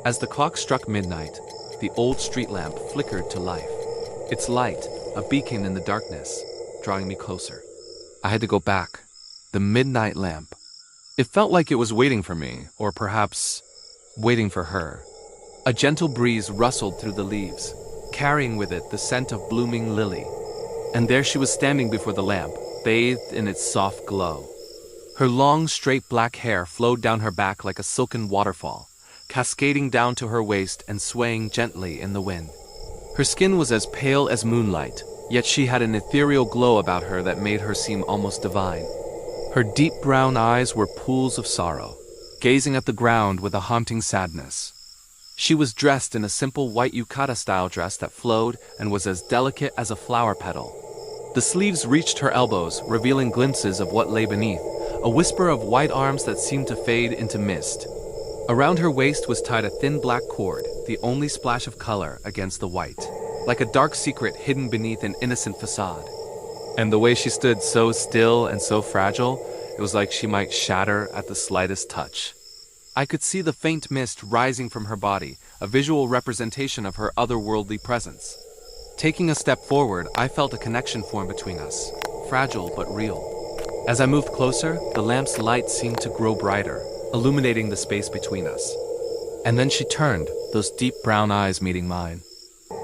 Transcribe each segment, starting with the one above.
As the clock struck midnight, the old street lamp flickered to life. Its light, a beacon in the darkness, drawing me closer. I had to go back. The midnight lamp. It felt like it was waiting for me, or perhaps waiting for her. A gentle breeze rustled through the leaves, carrying with it the scent of blooming lily. And there she was standing before the lamp, bathed in its soft glow. Her long, straight black hair flowed down her back like a silken waterfall, cascading down to her waist and swaying gently in the wind. Her skin was as pale as moonlight, yet she had an ethereal glow about her that made her seem almost divine. Her deep brown eyes were pools of sorrow, gazing at the ground with a haunting sadness. She was dressed in a simple white yukata-style dress that flowed and was as delicate as a flower petal. The sleeves reached her elbows, revealing glimpses of what lay beneath, a whisper of white arms that seemed to fade into mist. Around her waist was tied a thin black cord, the only splash of color against the white, like a dark secret hidden beneath an innocent facade. And the way she stood so still and so fragile, it was like she might shatter at the slightest touch. I could see the faint mist rising from her body, a visual representation of her otherworldly presence. Taking a step forward, I felt a connection form between us, fragile but real. As I moved closer, the lamp's light seemed to grow brighter, illuminating the space between us. And then she turned, those deep brown eyes meeting mine.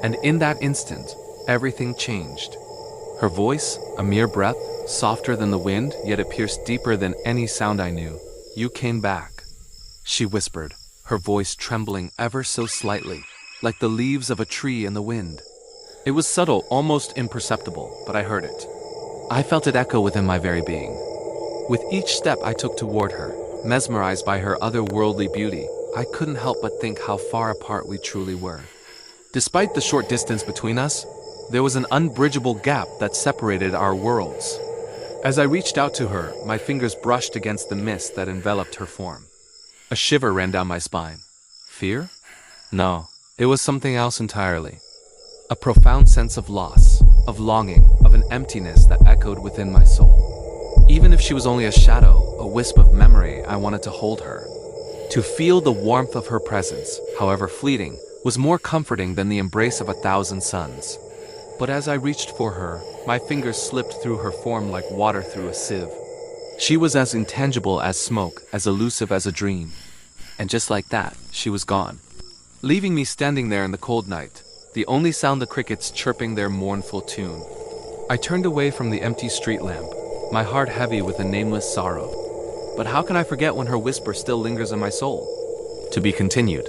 And in that instant, everything changed. Her voice, a mere breath, softer than the wind, yet it pierced deeper than any sound I knew. "You came back," she whispered, her voice trembling ever so slightly, like the leaves of a tree in the wind. It was subtle, almost imperceptible, but I heard it. I felt it echo within my very being. With each step I took toward her, mesmerized by her otherworldly beauty, I couldn't help but think how far apart we truly were. Despite the short distance between us, there was an unbridgeable gap that separated our worlds. As I reached out to her, my fingers brushed against the mist that enveloped her form. A shiver ran down my spine. Fear? No, it was something else entirely. A profound sense of loss, of longing, of an emptiness that echoed within my soul. Even if she was only a shadow, a wisp of memory, I wanted to hold her. To feel the warmth of her presence, however fleeting, was more comforting than the embrace of 1,000 suns. But as I reached for her, my fingers slipped through her form like water through a sieve. She was as intangible as smoke, as elusive as a dream. And just like that, she was gone, leaving me standing there in the cold night, the only sound the crickets chirping their mournful tune. I turned away from the empty street lamp, my heart heavy with a nameless sorrow. But how can I forget when her whisper still lingers in my soul? To be continued.